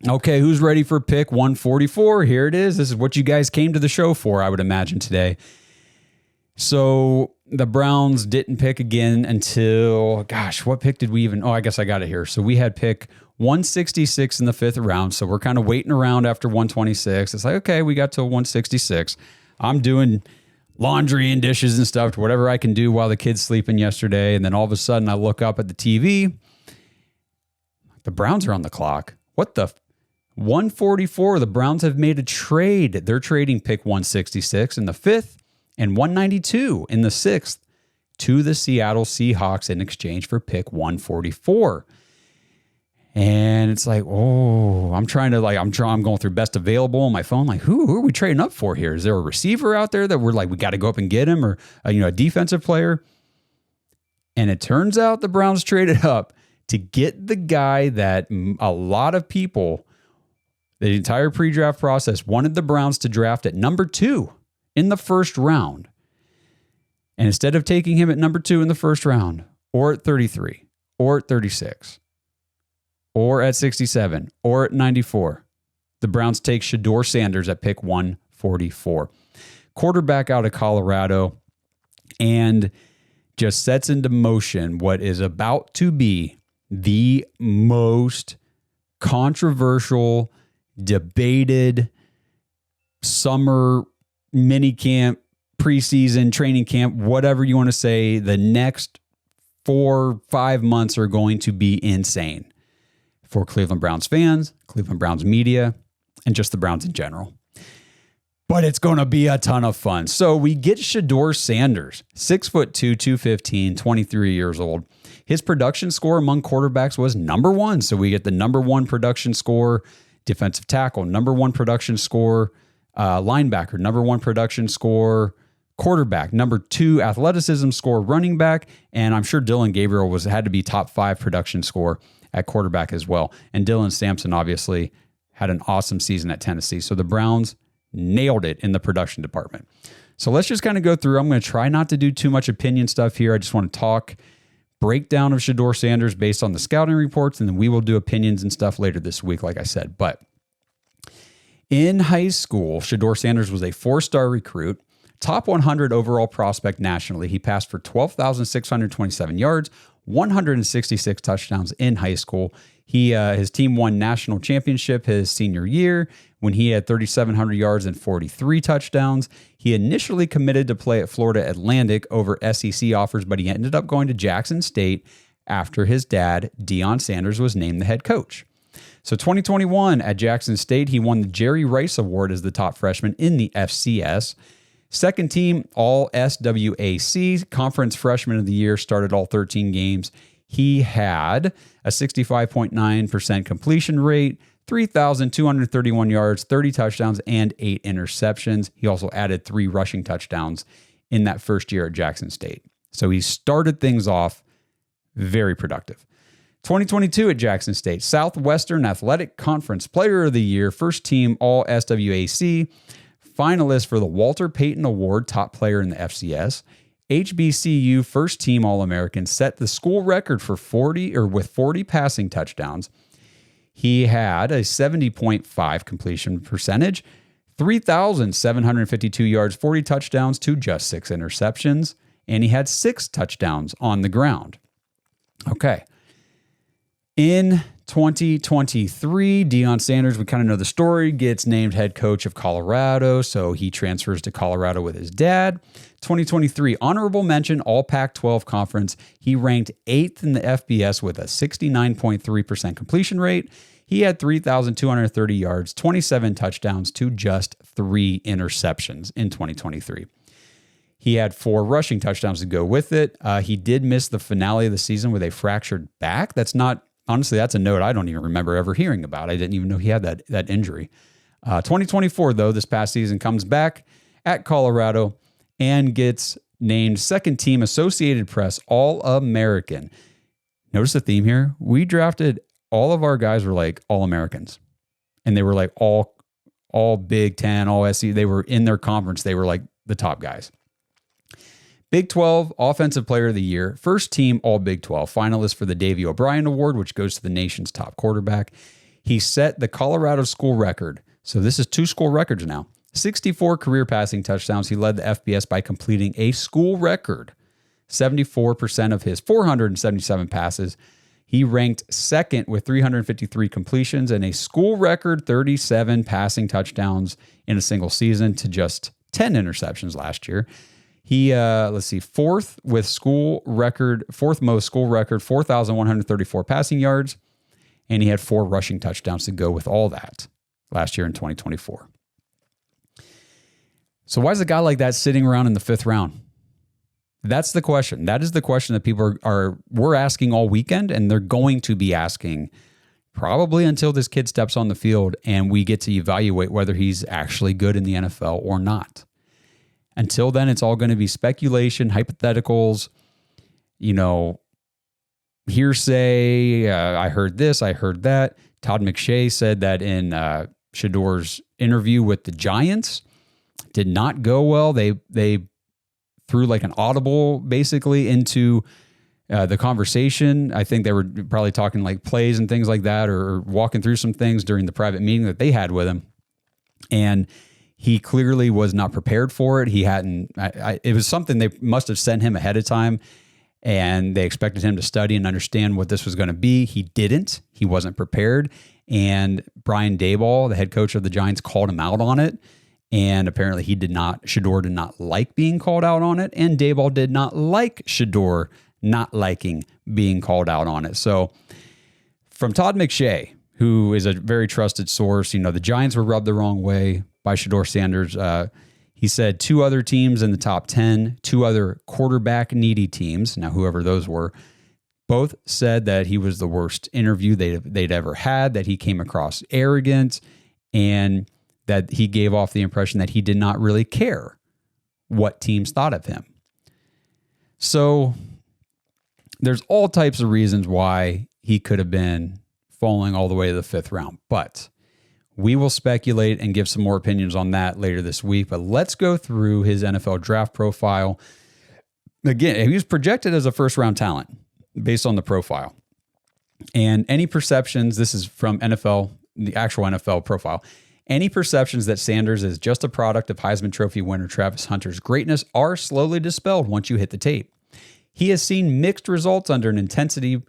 Okay, who's ready for pick 144? Here it is. This is what you guys came to the show for, I would imagine, today. So the Browns didn't pick again until, gosh, what pick did we even? Oh, I guess I got it here. So we had pick 166 in the 5th round. So we're kind of waiting around after 126. It's like, okay, we got to 166. I'm doing laundry and dishes and stuff, whatever I can do while the kid's sleeping yesterday. And then all of a sudden I look up at the TV. The Browns are on the clock. What the? 144. The Browns have made a trade. They're trading pick 166 in the 5th and 192 in the 6th to the Seattle Seahawks in exchange for pick 144. And it's like, oh, I'm going through best available on my phone. Like, who are we trading up for here? Is there a receiver out there that we're like, we got to go up and get him, or a defensive player? And it turns out the Browns traded up to get the guy that a lot of people, the entire pre-draft process, wanted the Browns to draft at number 2 in the 1st round. And instead of taking him at number 2 in the 1st round, or at 33, or at 36, or at 67, or at 94, the Browns take Shedeur Sanders at pick 144. Quarterback out of Colorado, and just sets into motion what is about to be the most controversial, debated summer mini camp, preseason training camp, whatever you want to say. The next 4-5 months are going to be insane for Cleveland Browns fans, Cleveland Browns media, and just the Browns in general. But it's going to be a ton of fun. So we get Shedeur Sanders, 6'2", 215, 23 years old. His production score among quarterbacks was number 1. So we get the number 1 production score, defensive tackle, number 1 production score, linebacker, number 1 production score, quarterback, number 2 athleticism score, running back, and I'm sure Dylan Gabriel had to be top 5 production score at quarterback as well. And Dylan Sampson obviously had an awesome season at Tennessee. So the Browns nailed it in the production department. So let's just kind of go through. I'm going to try not to do too much opinion stuff here. I just want to talk breakdown of Shedeur Sanders based on the scouting reports, and then we will do opinions and stuff later this week, like I said. But in high school, Shedeur Sanders was a 4-star recruit, top 100 overall prospect nationally. He passed for 12,627 yards, 166 touchdowns in high school. His team won national championship his senior year when he had 3,700 yards and 43 touchdowns. He initially committed to play at Florida Atlantic over SEC offers, but he ended up going to Jackson State after his dad, Deion Sanders, was named the head coach. So 2021 at Jackson State, he won the Jerry Rice Award as the top freshman in the FCS. Second team All SWAC, Conference Freshman of the Year, started all 13 games. He had a 65.9% completion rate, 3,231 yards, 30 touchdowns, and 8 interceptions. He also added 3 rushing touchdowns in that first year at Jackson State. So he started things off very productive. 2022 at Jackson State, Southwestern Athletic Conference Player of the Year, first team All SWAC, finalist for the Walter Payton Award, top player in the FCS. HBCU first team All-American, set the school record for 40 passing touchdowns. He had a 70.5 completion percentage, 3,752 yards, 40 touchdowns to just 6 interceptions, and he had 6 touchdowns on the ground. Okay. In 2023, Deion Sanders, we kind of know the story, gets named head coach of Colorado, so he transfers to Colorado with his dad. 2023, honorable mention, all Pac-12 conference. He ranked 8th in the FBS with a 69.3% completion rate. He had 3,230 yards, 27 touchdowns to just 3 interceptions in 2023. He had 4 rushing touchdowns to go with it. He did miss the finale of the season with a fractured back. Honestly, that's a note I don't even remember ever hearing about. I didn't even know he had that injury. 2024, though, this past season, comes back at Colorado and gets named second team Associated Press All-American. Notice the theme here. We drafted, all of our guys were like All-Americans. And they were like all Big Ten, all SEC. They were in their conference. They were like the top guys. Big 12 Offensive Player of the Year, first team All Big 12, finalist for the Davey O'Brien Award, which goes to the nation's top quarterback. He set the Colorado school record. So this is 2 school records now. 64 career passing touchdowns. He led the FBS by completing a school record 74% of his 477 passes. He ranked second with 353 completions and a school record 37 passing touchdowns in a single season to just 10 interceptions last year. He, fourth with fourth most school record, 4,134 passing yards. And he had 4 rushing touchdowns to go with all that last year in 2024. So why is a guy like that sitting around in the 5th round? That's the question. That is the question that people we're asking all weekend, and they're going to be asking probably until this kid steps on the field and we get to evaluate whether he's actually good in the NFL or not. Until then, it's all going to be speculation, hypotheticals, hearsay. I heard this, I heard that. Todd McShay said that in Shedeur's interview with the Giants did not go well. They threw like an audible basically into the conversation. I think they were probably talking like plays and things like that, or walking through some things during the private meeting that they had with him. And he clearly was not prepared for it. He hadn't, it was something they must have sent him ahead of time, and they expected him to study and understand what this was going to be. He didn't. He wasn't prepared. And Brian Daboll, the head coach of the Giants, called him out on it. And apparently Shedeur did not like being called out on it. And Daboll did not like Shedeur not liking being called out on it. So from Todd McShay, who is a very trusted source, the Giants were rubbed the wrong way by Shedeur Sanders. He said 2 other teams in the top 10, 2 other quarterback needy teams, now whoever those were, both said that he was the worst interview they'd ever had, that he came across arrogant, and that he gave off the impression that he did not really care what teams thought of him. So there's all types of reasons why he could have been falling all the way to the 5th round, but we will speculate and give some more opinions on that later this week. But let's go through his NFL draft profile. Again, he was projected as a 1st-round talent based on the profile. And any perceptions, this is from NFL, the actual NFL profile, any perceptions that Sanders is just a product of Heisman Trophy winner Travis Hunter's greatness are slowly dispelled once you hit the tape. He has seen mixed results under an intensely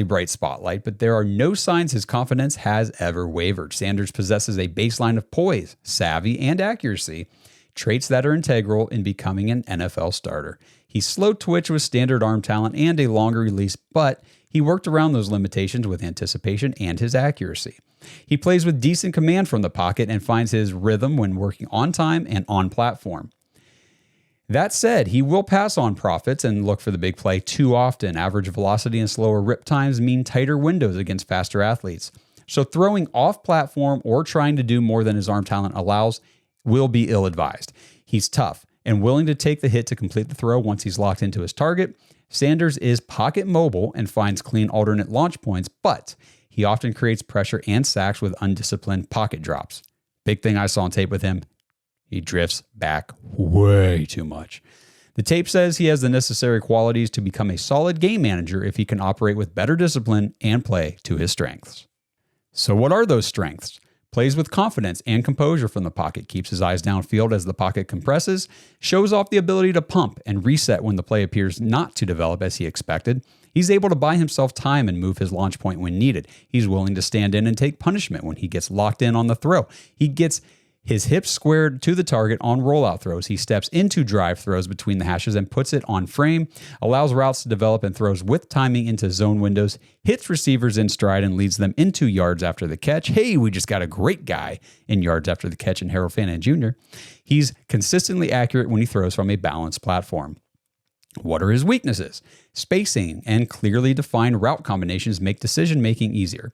bright spotlight, but there are no signs his confidence has ever wavered. Sanders possesses a baseline of poise, savvy, and accuracy, traits that are integral in becoming an NFL starter. He's slow twitch with standard arm talent and a longer release, but he worked around those limitations with anticipation and his accuracy. He plays with decent command from the pocket and finds his rhythm when working on time and on platform. That said, he will pass on profits and look for the big play too often. Average velocity and slower rip times mean tighter windows against faster athletes. So throwing off platform or trying to do more than his arm talent allows will be ill-advised. He's tough and willing to take the hit to complete the throw once he's locked into his target. Sanders is pocket mobile and finds clean alternate launch points, but he often creates pressure and sacks with undisciplined pocket drops. Big thing I saw on tape with him, he drifts back way too much. The tape says he has the necessary qualities to become a solid game manager if he can operate with better discipline and play to his strengths. So what are those strengths? Plays with confidence and composure from the pocket, keeps his eyes downfield as the pocket compresses, shows off the ability to pump and reset when the play appears not to develop as he expected. He's able to buy himself time and move his launch point when needed. He's willing to stand in and take punishment when he gets locked in on the throw. He gets his hips squared to the target on rollout throws. He steps into drive throws between the hashes and puts it on frame, allows routes to develop and throws with timing into zone windows, hits receivers in stride and leads them into yards after the catch. Hey, we just got a great guy in yards after the catch in Harold Fanahan Jr. He's consistently accurate when he throws from a balanced platform. What are his weaknesses? Spacing and clearly defined route combinations make decision-making easier.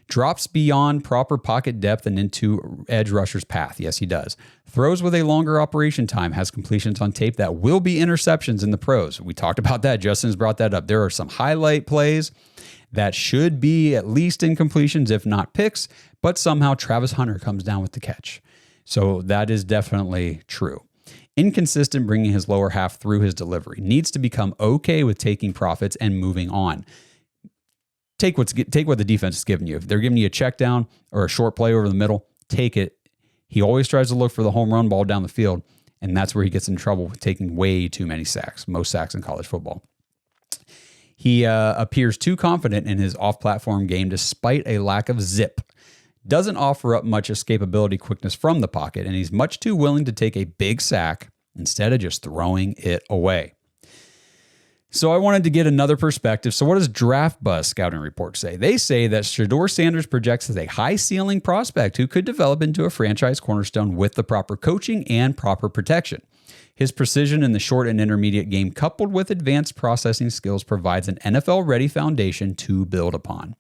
Drops beyond proper pocket depth and into edge rusher's path. Yes, he does. Throws with a longer operation time, has completions on tape that will be interceptions in the pros. We talked about that. Justin's brought that up. There are some highlight plays that should be at least incompletions, if not picks, but somehow Travis Hunter comes down with the catch. So that is definitely true. Inconsistent bringing his lower half through his delivery. Needs to become okay with taking profits and moving on. take what the defense is giving you. If they're giving you a check down or a short play over the middle, take it. He always tries to look for the home run ball down the field, and that's where he gets in trouble with taking way too many sacks, most sacks in college football. He appears too confident in his off-platform game despite a lack of zip. Doesn't offer up much escapability quickness from the pocket, and he's much too willing to take a big sack instead of just throwing it away. So I wanted to get another perspective. So what does Draft Buzz scouting report say? They say that Shedeur Sanders projects as a high-ceiling prospect who could develop into a franchise cornerstone with the proper coaching and proper protection. His precision in the short and intermediate game, coupled with advanced processing skills, provides an NFL-ready foundation to build upon.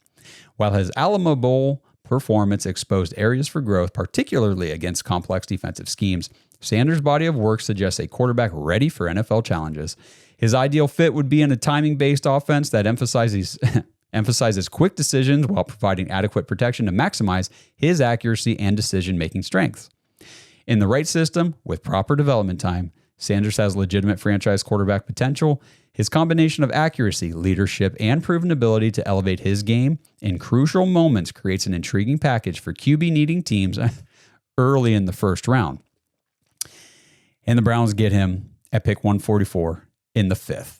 While his Alamo Bowl performance exposed areas for growth, particularly against complex defensive schemes, Sanders' body of work suggests a quarterback ready for NFL challenges. His ideal fit would be in a timing-based offense that emphasizes quick decisions while providing adequate protection to maximize his accuracy and decision-making strengths. In the right system, with proper development time, Sanders has legitimate franchise quarterback potential. His combination of accuracy, leadership, and proven ability to elevate his game in crucial moments creates an intriguing package for QB-needing teams early in the first round. And the Browns get him at pick 144 in the 5th.